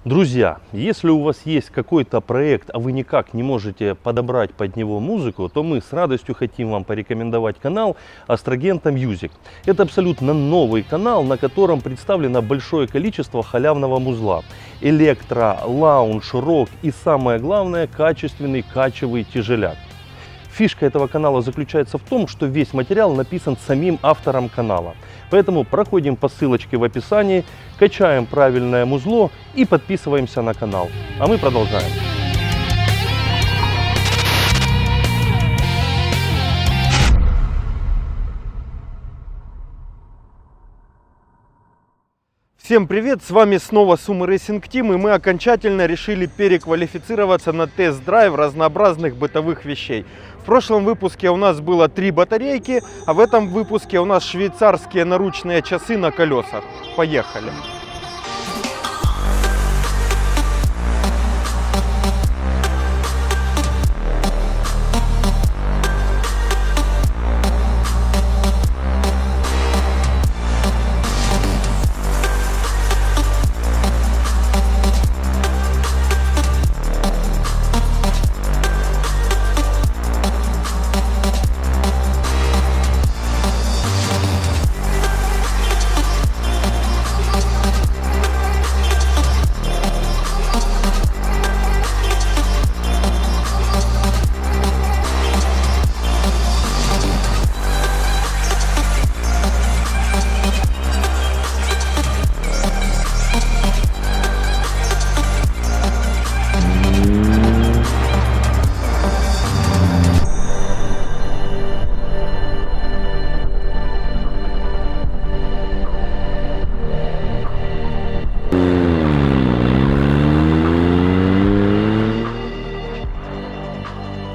Друзья, если у вас есть какой-то проект, а вы никак не можете подобрать под него музыку, то мы с радостью хотим вам порекомендовать канал Astrogenta Music. Это абсолютно новый канал, на котором представлено большое количество халявного музла. Электро, лаунж, рок и самое главное, качественный качевый тяжеляк. Фишка этого канала заключается в том, что весь материал написан самим автором канала. Поэтому проходим по ссылочке в описании, качаем правильное музло и подписываемся на канал. А мы продолжаем. Всем привет, с вами снова Sumo Racing Team, и мы окончательно решили переквалифицироваться на тест-драйв разнообразных бытовых вещей. В прошлом выпуске у нас было 3 батарейки, а в этом выпуске у нас швейцарские наручные часы на колесах. Поехали!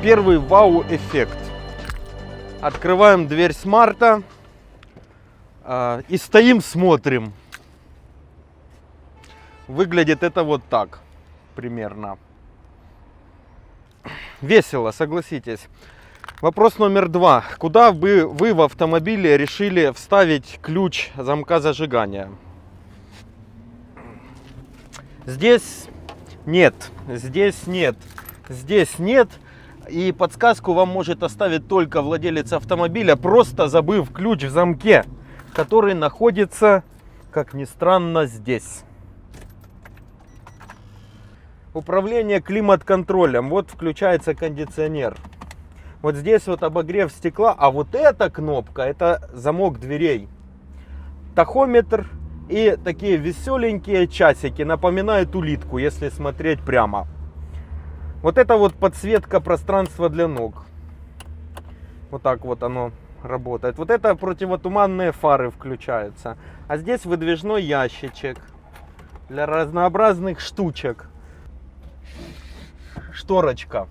Первый вау-эффект. Открываем дверь смарта и стоим, смотрим. Выглядит это вот так примерно. Весело, согласитесь. Вопрос номер 2. Куда бы вы в автомобиле решили вставить ключ замка зажигания? Здесь нет, здесь нет, здесь нет. И подсказку вам может оставить только владелец автомобиля, просто забыв ключ в замке, который находится, как ни странно, здесь. Управление климат-контролем. Вот включается кондиционер. Вот здесь вот обогрев стекла, а вот эта кнопка, это замок дверей. Тахометр и такие веселенькие часики, напоминают улитку, если смотреть прямо. Вот это вот подсветка пространства для ног. Вот так вот оно работает. Вот это противотуманные фары включаются. А здесь выдвижной ящичек для разнообразных штучек. Шторочка.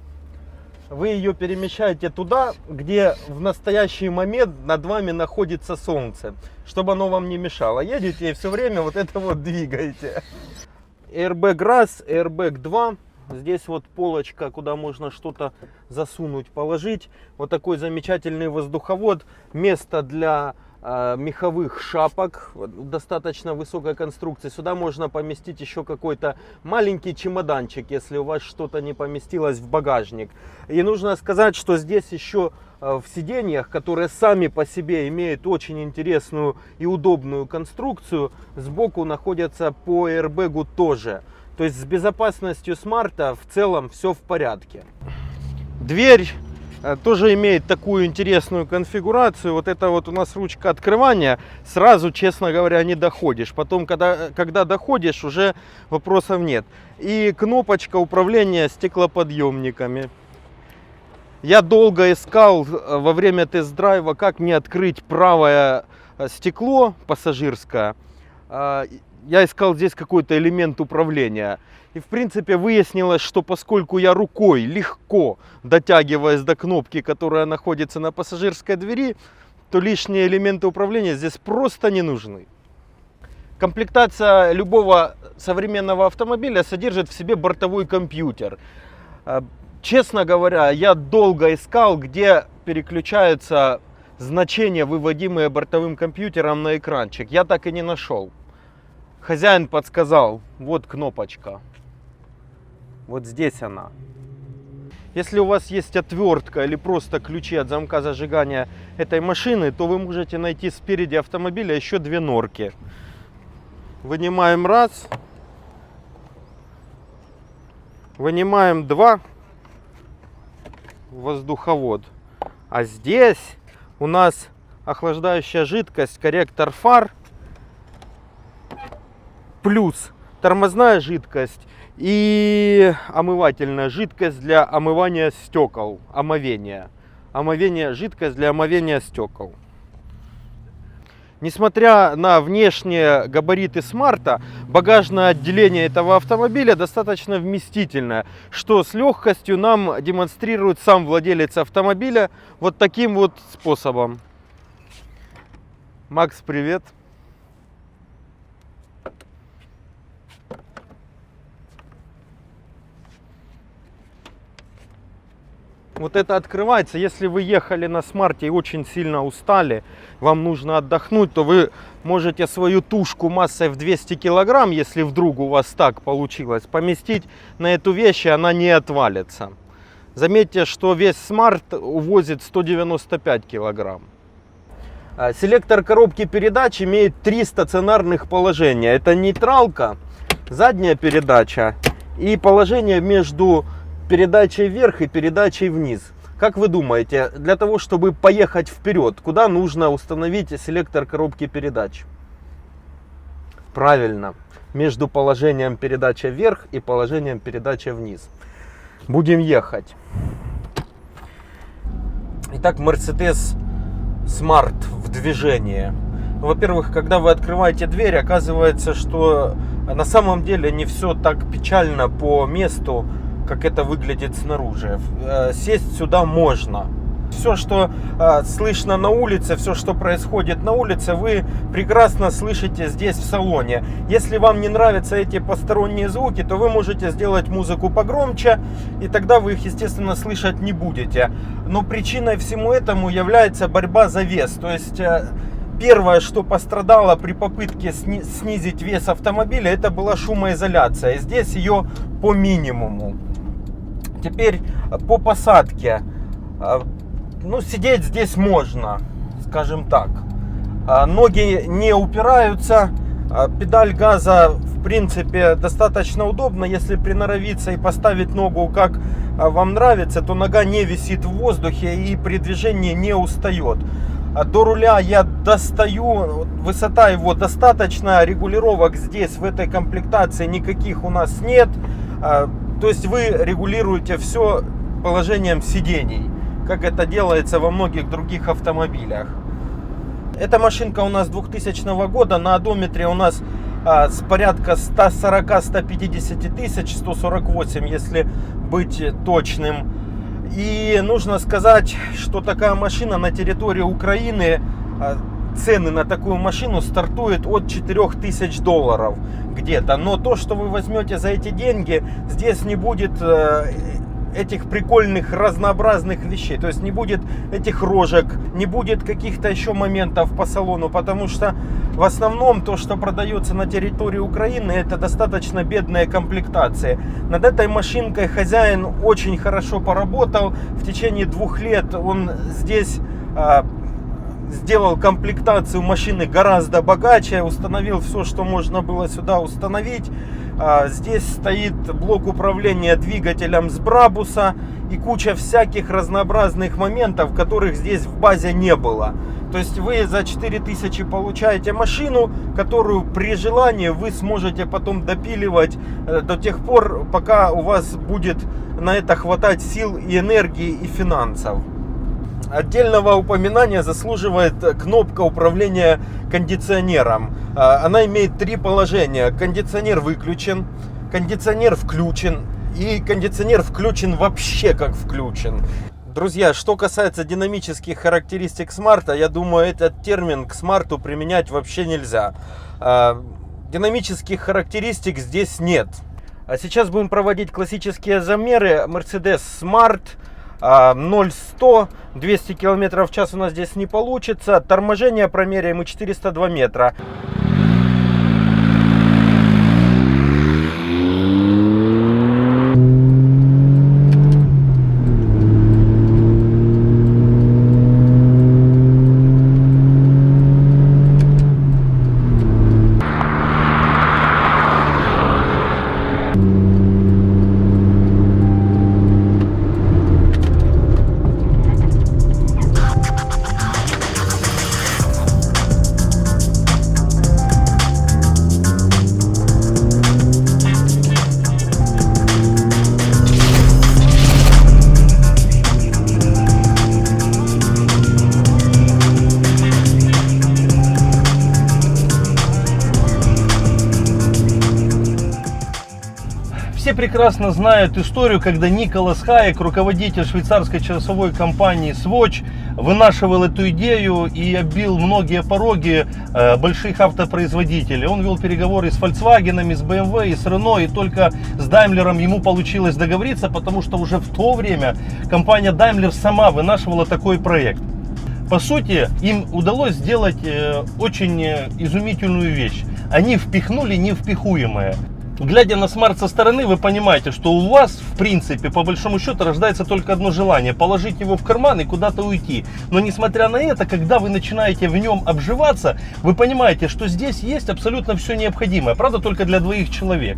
Вы ее перемещаете туда, где в настоящий момент над вами находится солнце, чтобы оно вам не мешало. Едете и все время вот это вот двигаете. Airbag раз, Airbag 2. Здесь вот полочка, куда можно что-то засунуть, положить. Вот такой замечательный воздуховод. Место для меховых шапок. Достаточно высокой конструкции. Сюда можно поместить еще какой-то маленький чемоданчик, если у вас что-то не поместилось в багажник. И нужно сказать, что здесь еще в сиденьях, которые сами по себе имеют очень интересную и удобную конструкцию, сбоку находятся по аэрбэгу тоже. То есть с безопасностью смарта в целом все в порядке. Дверь тоже имеет такую интересную конфигурацию. Вот это вот у нас ручка открывания. Сразу, честно говоря, не доходишь. Потом, когда доходишь, уже вопросов нет. И кнопочка управления стеклоподъемниками. Я долго искал во время тест-драйва, как мне открыть правое стекло пассажирское. Я искал здесь какой-то элемент управления. И в принципе выяснилось, что поскольку я рукой легко дотягиваясь до кнопки, которая находится на пассажирской двери, то лишние элементы управления здесь просто не нужны. Комплектация любого современного автомобиля содержит в себе бортовой компьютер. Честно говоря, я долго искал, где переключаются значения, выводимые бортовым компьютером на экранчик. Я так и не нашел. Хозяин подсказал, вот кнопочка. Вот здесь она. Если у вас есть отвертка или просто ключи от замка зажигания этой машины, то вы можете найти спереди автомобиля еще две норки. Вынимаем раз. Вынимаем два. Воздуховод. А здесь у нас охлаждающая жидкость, корректор фар, плюс тормозная жидкость и омывательная жидкость для омывания стекол, омовения. Жидкость для омовения стекол. Несмотря на внешние габариты Смарта, багажное отделение этого автомобиля достаточно вместительное, что с легкостью нам демонстрирует сам владелец автомобиля вот таким вот способом. Макс, привет! Вот это открывается. Если вы ехали на Смарте и очень сильно устали, вам нужно отдохнуть, то вы можете свою тушку массой в 200 килограмм, если вдруг у вас так получилось, поместить на эту вещь, и она не отвалится. Заметьте, что весь Смарт увозит 195 килограмм. Селектор коробки передач имеет 3 стационарных положения. Это нейтралка, задняя передача и положение между передачей вверх и передачей вниз. Как вы думаете, для того, чтобы поехать вперед, куда нужно установить селектор коробки передач? Правильно, между положением передачи вверх и положением передачи вниз. Будем ехать. Итак, Mercedes Smart в движении. Во-первых, когда вы открываете дверь, оказывается, что на самом деле не все так печально по месту, как это выглядит снаружи. Сесть сюда можно. Все, что слышно на улице, все, что происходит на улице, вы прекрасно слышите здесь в салоне. Если вам не нравятся эти посторонние звуки, то вы можете сделать музыку погромче, и тогда вы их, естественно, слышать не будете. Но причиной всему этому является борьба за вес. То есть первое, что пострадало при попытке снизить вес автомобиля, это была шумоизоляция. Здесь ее по минимуму. Теперь по посадке. Ну, сидеть здесь можно, скажем так. Ноги не упираются. Педаль газа, в принципе, достаточно удобно. Если приноровиться и поставить ногу, как вам нравится, то нога не висит в воздухе и при движении не устает. До руля я достаю, высота его достаточно, регулировок здесь в этой комплектации никаких у нас нет. То есть вы регулируете все положением сидений, как это делается во многих других автомобилях. Эта машинка у нас 2000 года, на одометре у нас с порядка 140-150 тысяч, 148, если быть точным. И нужно сказать, что такая машина на территории Украины, цены на такую машину стартуют от $4000 где-то. Но то, что вы возьмете за эти деньги, здесь не будет этих прикольных разнообразных вещей. То есть не будет этих рожек, не будет каких-то еще моментов по салону, потому что в основном то, что продается на территории Украины, это достаточно бедные комплектации. Над этой машинкой хозяин очень хорошо поработал. В течение 2 лет он здесь сделал комплектацию машины гораздо богаче, установил все, что можно было сюда установить. Здесь стоит блок управления двигателем с Брабуса и куча всяких разнообразных моментов, которых здесь в базе не было. То есть вы за 4000 получаете машину, которую при желании вы сможете потом допиливать до тех пор, пока у вас будет на это хватать сил и энергии и финансов. Отдельного упоминания заслуживает кнопка управления кондиционером. Она имеет 3 положения. Кондиционер выключен, кондиционер включен и кондиционер включен вообще как включен. Друзья, что касается динамических характеристик Смарта, я думаю, этот термин к Смарту применять вообще нельзя. Динамических характеристик здесь нет. А сейчас будем проводить классические замеры. Mercedes Smart 0-100, 200 км в час у нас здесь не получится. Торможение промеряем и 402 метра. Все прекрасно знают историю, когда Николас Хайек, руководитель швейцарской часовой компании Swatch, вынашивал эту идею и оббил многие пороги больших автопроизводителей. Он вел переговоры с Volkswagen, с BMW, и с Renault, и только с Daimler ему получилось договориться, потому что уже в то время компания Daimler сама вынашивала такой проект. По сути, им удалось сделать очень изумительную вещь. Они впихнули невпихуемое. Глядя на смарт со стороны, вы понимаете, что у вас, в принципе, по большому счету, рождается только одно желание: положить его в карман и куда-то уйти. Но несмотря на это, когда вы начинаете в нем обживаться, вы понимаете, что здесь есть абсолютно все необходимое. Правда, только для двоих человек.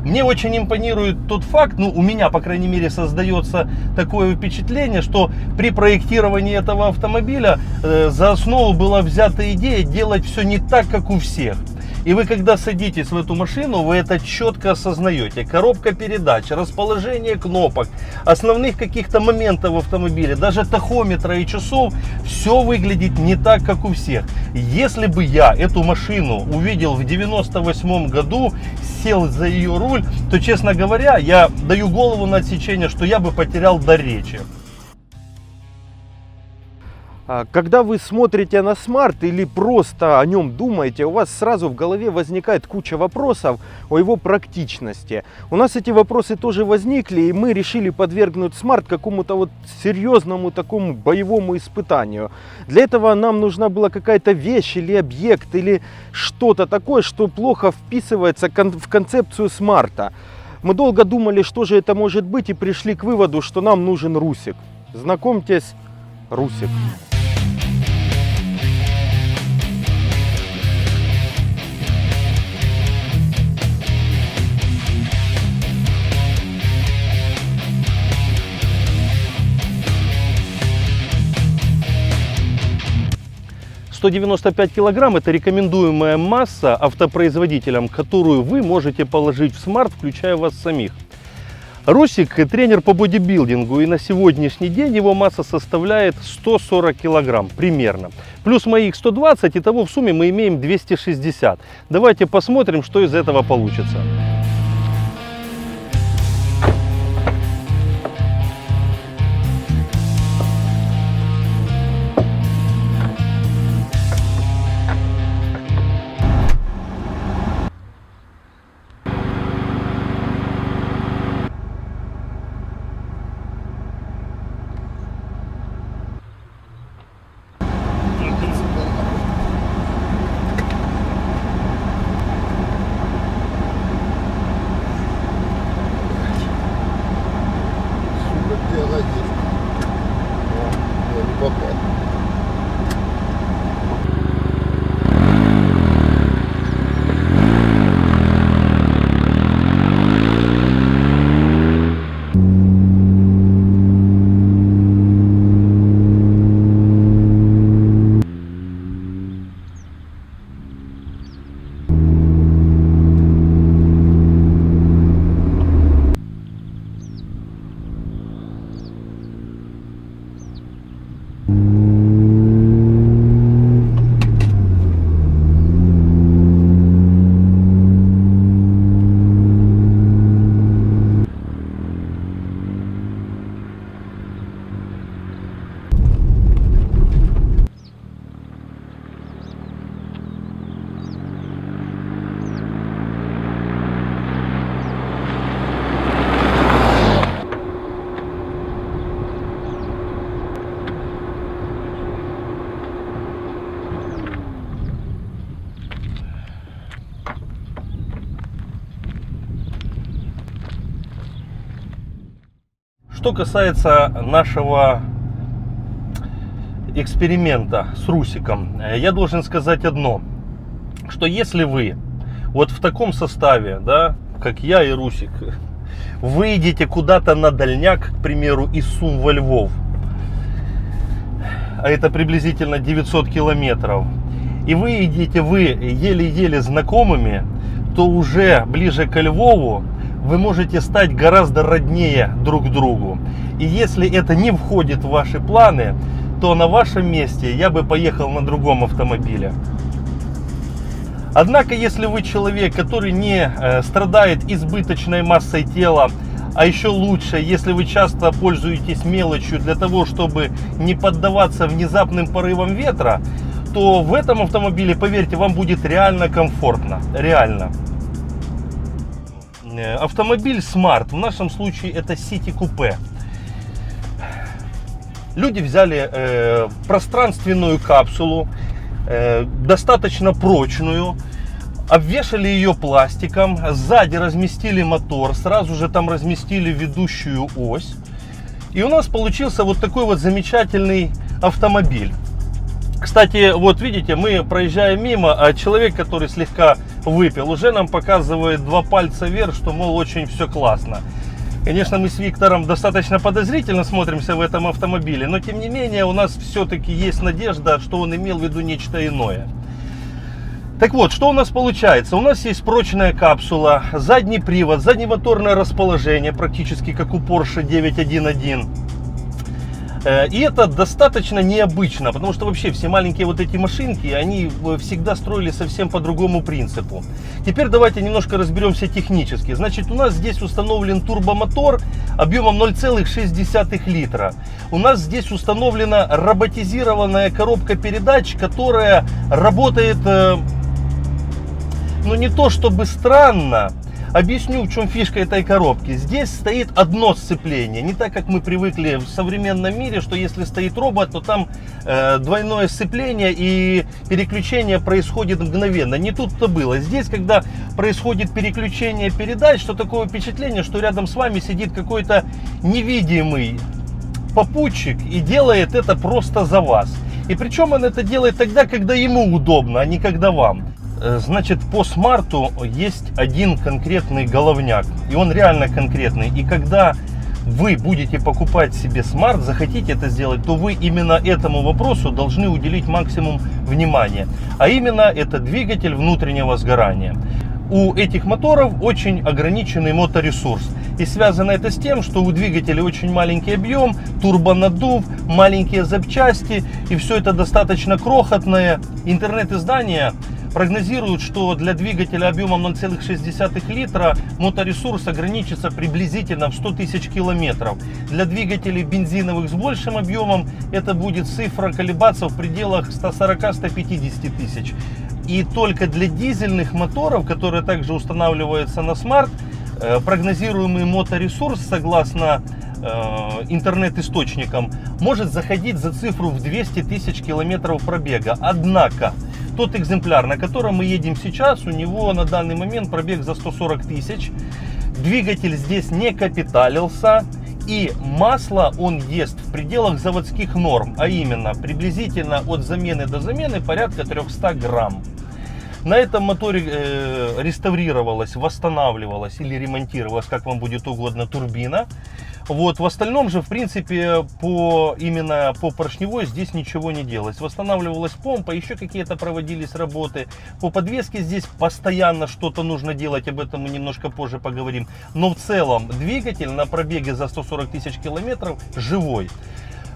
Мне очень импонирует тот факт, ну, у меня, по крайней мере, создается такое впечатление, что при проектировании этого автомобиля за основу была взята идея делать все не так, как у всех. И вы, когда садитесь в эту машину, вы это четко осознаете. Коробка передач, расположение кнопок, основных каких-то моментов в автомобиле, даже тахометра и часов, все выглядит не так, как у всех. Если бы я эту машину увидел в 98 году, сел за ее руль, то, честно говоря, я даю голову на отсечение, что я бы потерял дар речи. Когда вы смотрите на смарт или просто о нем думаете, у вас сразу в голове возникает куча вопросов о его практичности. У нас эти вопросы тоже возникли, и мы решили подвергнуть смарт какому-то вот серьезному такому боевому испытанию. Для этого нам нужна была какая-то вещь или объект или что-то такое, что плохо вписывается в концепцию смарта. Мы долго думали, что же это может быть, и пришли к выводу, что нам нужен Русик. Знакомьтесь, Русик. 195 килограмм – это рекомендуемая масса автопроизводителям, которую вы можете положить в смарт, включая вас самих. Русик – тренер по бодибилдингу, и на сегодняшний день его масса составляет 140 килограмм примерно. Плюс моих 120, итого в сумме мы имеем 260. Давайте посмотрим, что из этого получится. Что касается нашего эксперимента с Русиком, я должен сказать одно, что если вы вот в таком составе, да, как я и Русик, выйдете куда-то на дальняк, к примеру, из Сум во Львов, а это приблизительно 900 километров, и выйдете вы еле-еле знакомыми, то уже ближе к Львову вы можете стать гораздо роднее друг другу. И если это не входит в ваши планы, то на вашем месте я бы поехал на другом автомобиле. Однако, если вы человек, который не страдает избыточной массой тела, а еще лучше, если вы часто пользуетесь мелочью для того, чтобы не поддаваться внезапным порывам ветра, то в этом автомобиле, поверьте, вам будет реально комфортно. Реально. Автомобиль Smart, в нашем случае это City Coupe. Люди взяли пространственную капсулу, достаточно прочную, обвешали ее пластиком, сзади разместили мотор, сразу же там разместили ведущую ось. И у нас получился вот такой вот замечательный автомобиль. Кстати, вот видите, мы проезжаем мимо, а человек, который слегка выпил, уже нам показывает 2 пальца вверх, что, мол, очень все классно. Конечно, мы с Виктором достаточно подозрительно смотримся в этом автомобиле, но тем не менее у нас все-таки есть надежда, что он имел в виду нечто иное. Так вот, что у нас получается? У нас есть прочная капсула, задний привод, заднемоторное расположение, практически как у Porsche 911. И это достаточно необычно, потому что вообще все маленькие вот эти машинки, они всегда строили совсем по другому принципу. Теперь давайте немножко разберемся технически. Значит, у нас здесь установлен турбомотор объемом 0,6 литра. У нас здесь установлена роботизированная коробка передач, которая работает, ну не то чтобы странно. Объясню, в чем фишка этой коробки. Здесь стоит одно сцепление. Не так, как мы привыкли в современном мире, что если стоит робот, то там двойное сцепление и переключение происходит мгновенно. Не тут-то было. Здесь, когда происходит переключение передач, то такое впечатление, что рядом с вами сидит какой-то невидимый попутчик и делает это просто за вас. И причем он это делает тогда, когда ему удобно, а не когда вам. Значит, по смарту есть один конкретный головняк, и он реально конкретный. И когда вы будете покупать себе смарт, захотите это сделать, то вы именно этому вопросу должны уделить максимум внимания. А именно, это двигатель внутреннего сгорания. У этих моторов очень ограниченный моторесурс. И связано это с тем, что у двигателя очень маленький объем, турбонаддув, маленькие запчасти, и все это достаточно крохотное. Интернет-издания прогнозируют, что для двигателя объемом 0,6 литра моторесурс ограничится приблизительно в 100 тысяч километров. Для двигателей бензиновых с большим объемом это будет цифра колебаться в пределах 140-150 тысяч. И только для дизельных моторов, которые также устанавливаются на Smart, прогнозируемый моторесурс, согласно интернет-источникам, может заходить за цифру в 200 тысяч километров пробега. Однако, тот экземпляр, на котором мы едем сейчас, у него на данный момент пробег за 140 тысяч. Двигатель здесь не капиталился. И масло он ест в пределах заводских норм, а именно приблизительно от замены до замены порядка 300 грамм. На этом моторе реставрировалась, восстанавливалась или ремонтировалась, как вам будет угодно, турбина. Вот, в остальном же, в принципе, именно по поршневой здесь ничего не делалось. Восстанавливалась помпа, еще какие-то проводились работы. По подвеске здесь постоянно что-то нужно делать, об этом мы немножко позже поговорим. Но в целом двигатель на пробеге за 140 тысяч километров живой.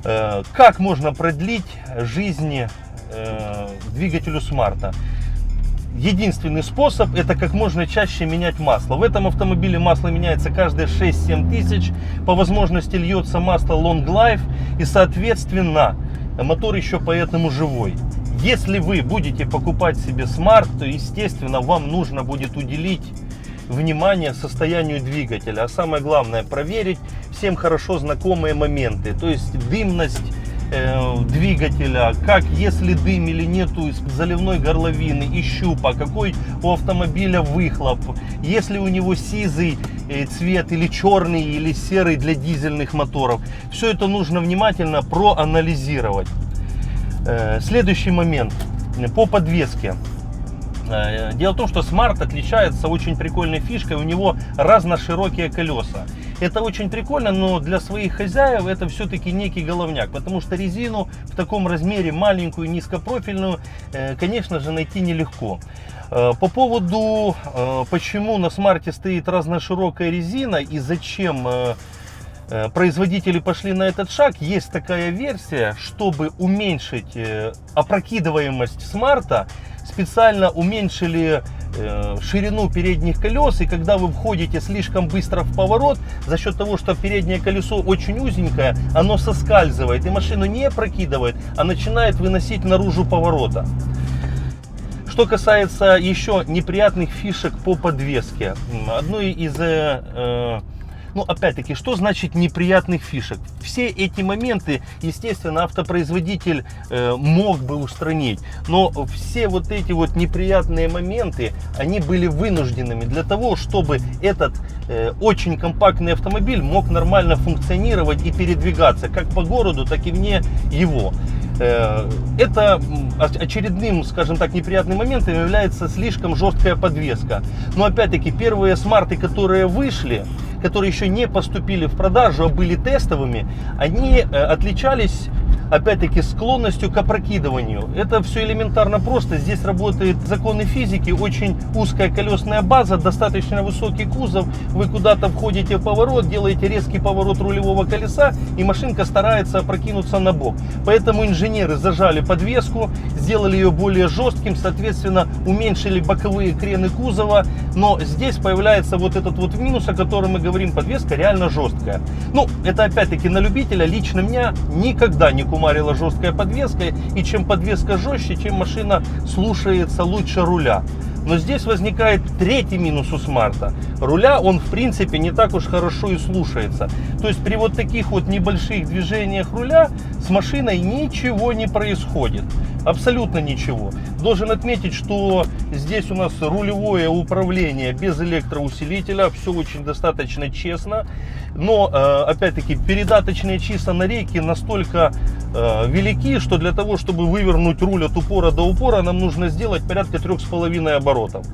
Как можно продлить жизнь двигателю Смарта? Единственный способ — это как можно чаще менять масло. В этом автомобиле масло меняется каждые 6-7 тысяч. По возможности льется масло Long Life. И соответственно мотор еще поэтому живой. Если вы будете покупать себе Smart, то естественно вам нужно будет уделить внимание состоянию двигателя. А самое главное — проверить всем хорошо знакомые моменты. То есть дымность двигателя, как, если дым или нету из заливной горловины и щупа, какой у автомобиля выхлоп, если у него сизый цвет или черный или серый для дизельных моторов. Все это нужно внимательно проанализировать. Следующий момент по подвеске. Дело в том, что Smart отличается очень прикольной фишкой, у него разноширокие колеса. Это очень прикольно, но для своих хозяев это все-таки некий головняк, потому что резину в таком размере, маленькую, низкопрофильную, конечно же, найти нелегко. По поводу, почему на Смарте стоит разноширокая резина и зачем производители пошли на этот шаг. Есть такая версия, чтобы уменьшить опрокидываемость смарта, специально уменьшили ширину передних колес, и когда вы входите слишком быстро в поворот, за счет того, что переднее колесо очень узенькое, оно соскальзывает и машину не опрокидывает, а начинает выносить наружу поворота. Что касается еще неприятных фишек по подвеске, одной из ну, опять-таки, что значит неприятных фишек? Все эти моменты, естественно, автопроизводитель мог бы устранить. Но все вот эти вот неприятные моменты, они были вынужденными для того, чтобы этот очень компактный автомобиль мог нормально функционировать и передвигаться, как по городу, так и вне его. Это очередным, скажем так, неприятным моментом является слишком жесткая подвеска. Но опять-таки, первые смарты, которые вышли, которые еще не поступили в продажу, а были тестовыми, они отличались, опять-таки, склонностью к опрокидыванию. Это все элементарно просто. Здесь работают законы физики, очень узкая колесная база, достаточно высокий кузов. Вы куда-то входите в поворот, делаете резкий поворот рулевого колеса, и машинка старается опрокинуться на бок. Поэтому инженеры зажали подвеску, сделали ее более жестким, соответственно, уменьшили боковые крены кузова. Но здесь появляется вот этот вот минус, о котором мы говорим, подвеска реально жесткая. Ну, это опять-таки на любителя. Лично меня никогда не кумарила жесткая подвеска, и чем подвеска жестче, чем машина слушается лучше руля. Но здесь возникает третий минус у смарта. Руля он в принципе не так уж хорошо и слушается. То есть при вот таких вот небольших движениях руля с машиной ничего не происходит. Абсолютно ничего. Должен отметить, что здесь у нас рулевое управление без электроусилителя. Все очень достаточно честно. Но, опять-таки, передаточные числа на рейке настолько велики, что для того, чтобы вывернуть руль от упора до упора, нам нужно сделать порядка 3,5 оборотов.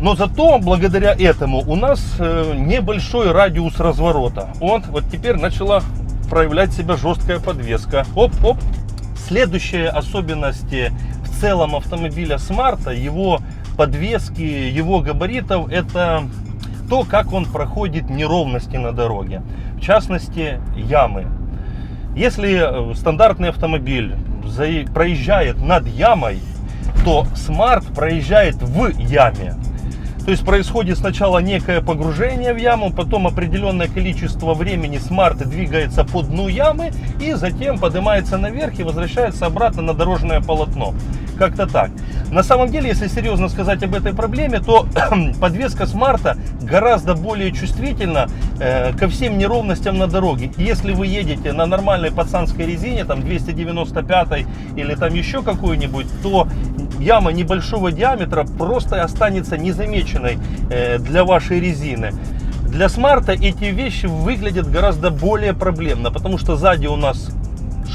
Но зато, благодаря этому, у нас небольшой радиус разворота. Вот теперь начала проявлять себя жесткая подвеска. Оп-оп. Следующая особенность в целом автомобиля Смарта, его подвески, его габаритов, это то, как он проходит неровности на дороге. В частности, ямы. Если стандартный автомобиль проезжает над ямой, то Смарт проезжает в яме. То есть происходит сначала некое погружение в яму, потом определенное количество времени Смарт двигается по дну ямы и затем поднимается наверх и возвращается обратно на дорожное полотно. Как-то так. На самом деле, если серьезно сказать об этой проблеме, то подвеска Смарта гораздо более чувствительна ко всем неровностям на дороге. Если вы едете на нормальной пацанской резине, там 295 или там еще какой-нибудь, то яма небольшого диаметра просто останется незамеченной для вашей резины. Для Смарта эти вещи выглядят гораздо более проблемно, потому что сзади у нас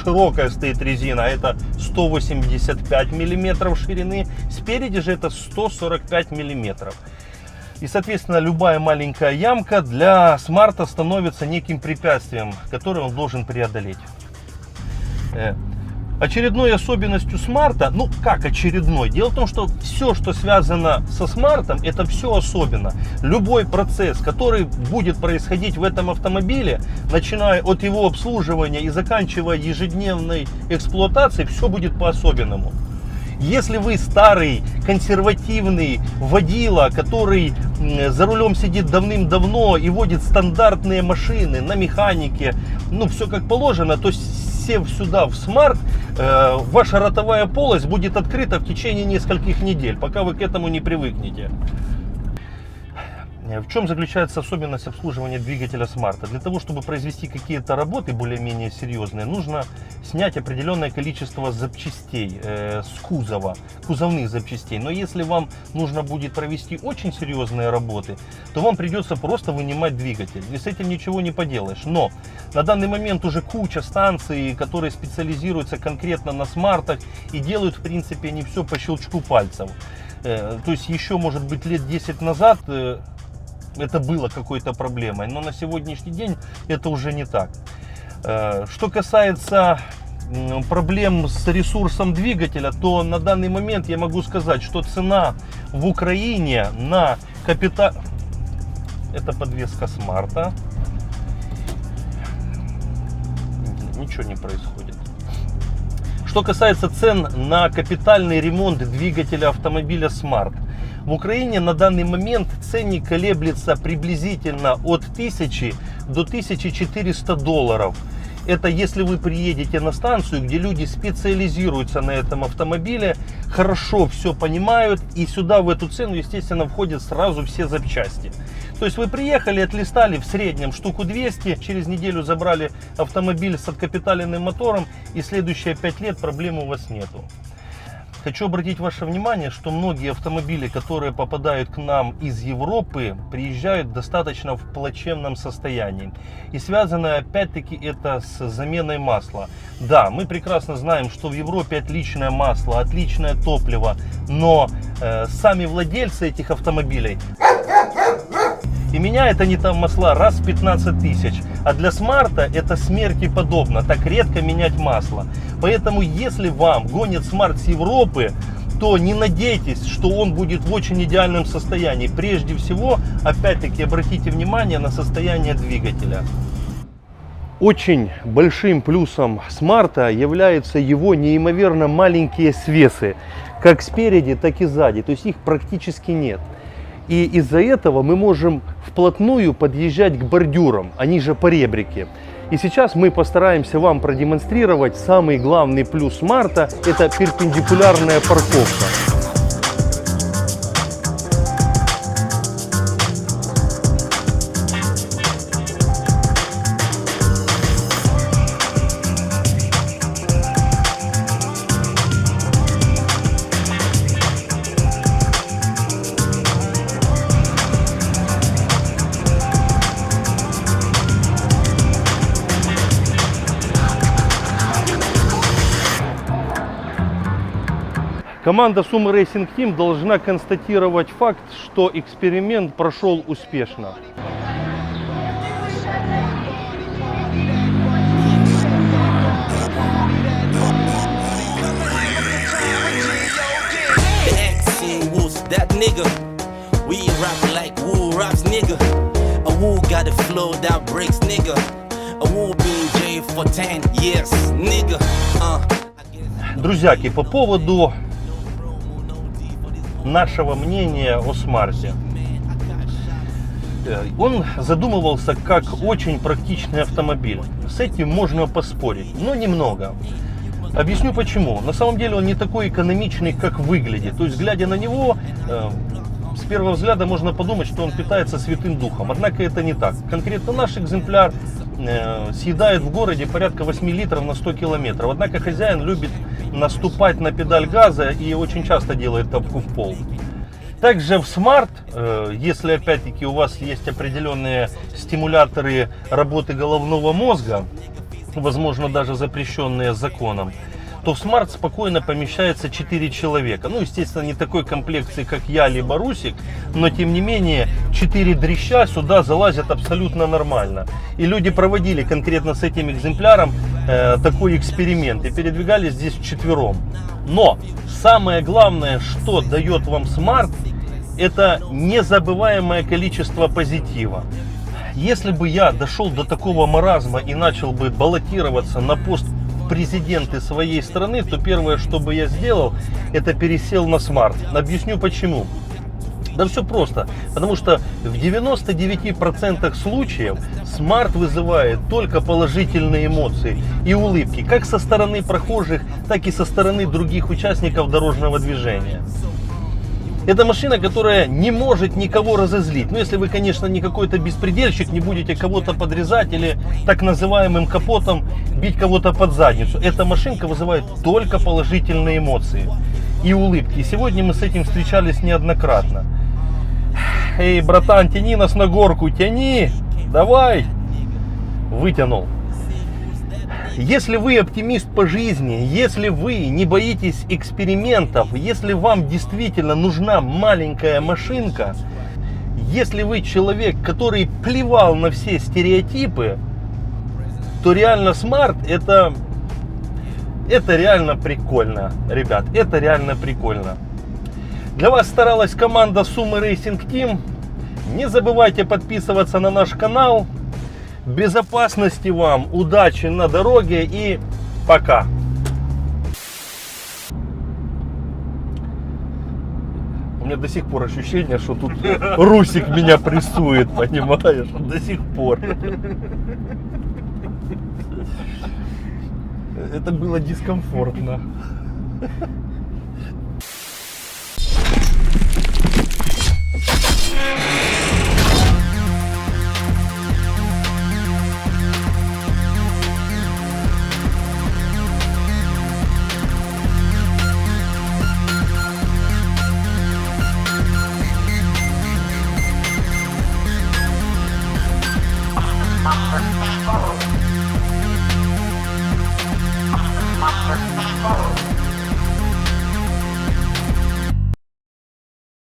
широкая стоит резина, это 185 мм ширины, спереди же это 145 мм. И, соответственно, любая маленькая ямка для Смарта становится неким препятствием, которое он должен преодолеть. Очередной особенностью Смарта, ну как очередной, дело в том, что все, что связано со Смартом, это все особенно. Любой процесс, который будет происходить в этом автомобиле, начиная от его обслуживания и заканчивая ежедневной эксплуатацией, все будет по-особенному. Если вы старый, консервативный водила, который за рулем сидит давным-давно и водит стандартные машины на механике, ну все как положено, то сев сюда в Смарт, ваша ротовая полость будет открыта в течение нескольких недель, пока вы к этому не привыкнете. В чем заключается особенность обслуживания двигателя Смарта? Для того, чтобы произвести какие-то работы более-менее серьезные, нужно снять определенное количество запчастей с кузова, кузовных запчастей. Но если вам нужно будет провести очень серьезные работы, то вам придется просто вынимать двигатель. И с этим ничего не поделаешь. Но на данный момент уже куча станций, которые специализируются конкретно на Смартах и делают, в принципе, не все по щелчку пальцев. То есть еще, может быть, лет 10 назад это было какой-то проблемой, но на сегодняшний день это уже не так. Что касается проблем с ресурсом двигателя, то на данный момент я могу сказать, что цена в Украине на это подвеска Смарта. ничего не происходит. Что касается цен на капитальный ремонт двигателя автомобиля Smart. В Украине на данный момент ценник колеблется приблизительно от 1000 до 1400 долларов. Это если вы приедете на станцию, где люди специализируются на этом автомобиле, хорошо все понимают, и сюда в эту цену, естественно, входят сразу все запчасти. То есть вы приехали, отлистали в среднем штуку 200, через неделю забрали автомобиль с откапиталенным мотором, и следующие 5 лет проблем у вас нету. Хочу обратить ваше внимание, что многие автомобили, которые попадают к нам из Европы, приезжают достаточно в плачевном состоянии. И связано опять-таки это с заменой масла. Да, мы прекрасно знаем, что в Европе отличное масло, отличное топливо, но сами владельцы этих автомобилей... И меняют они там масла раз в 15 тысяч. А для Смарта это смерти подобно, так редко менять масло. Поэтому если вам гонит Смарт с Европы, то не надейтесь, что он будет в очень идеальном состоянии. Прежде всего, опять-таки, обратите внимание на состояние двигателя. Очень большим плюсом Смарта являются его неимоверно маленькие свесы. Как спереди, так и сзади. То есть их практически нет. И из-за этого мы можем вплотную подъезжать к бордюрам, они же поребрики. И сейчас мы постараемся вам продемонстрировать самый главный плюс Смарта – это перпендикулярная парковка. Команда Sumo Racing Team должна констатировать факт, что эксперимент прошел успешно. Друзьяки, по поводу нашего мнения о Смарте. Он задумывался как очень практичный автомобиль. С этим можно поспорить, но немного. Объясню почему. На самом деле он не такой экономичный, как выглядит. То есть, глядя на него, с первого взгляда можно подумать, что он питается Святым Духом. Однако это не так. Конкретно наш экземпляр съедает в городе порядка 8 литров на 100 километров. Однако хозяин любит наступать на педаль газа и очень часто делает тапку в пол. Также в Smart, если опять-таки у вас есть определенные стимуляторы работы головного мозга, возможно даже запрещенные законом, то в Smart спокойно помещается 4 человека. Ну, естественно, не такой комплекции, как я, либо Русик, но тем не менее 4 дрища сюда залазят абсолютно нормально. И люди проводили конкретно с этим экземпляром такой эксперимент и передвигались здесь вчетвером. Но самое главное, что дает вам Smart, это незабываемое количество позитива. Если бы я дошел до такого маразма и начал бы баллотироваться на пост президенты своей страны, то первое, что бы я сделал, это пересел на Smart. Объясню почему. Да все просто. Потому что в 99% случаев Smart вызывает только положительные эмоции и улыбки, как со стороны прохожих, так и со стороны других участников дорожного движения. Это машина, которая не может никого разозлить. Ну, если вы, конечно, не какой-то беспредельщик, не будете кого-то подрезать или так называемым капотом бить кого-то под задницу. Эта машинка вызывает только положительные эмоции и улыбки. И сегодня мы с этим встречались неоднократно. Эй, братан, тяни нас на горку, тяни, давай. Вытянул. Если вы оптимист по жизни, если вы не боитесь экспериментов, если вам действительно нужна маленькая машинка, если вы человек, который плевал на все стереотипы, то реально Smart это реально прикольно, ребят, это реально прикольно. Для вас старалась команда Sumo Racing Team. Не забывайте подписываться на наш канал. Безопасности вам, удачи на дороге и пока. У меня до сих пор ощущение, что тут Русик меня прессует, понимаешь? До сих пор. Это было дискомфортно. Master.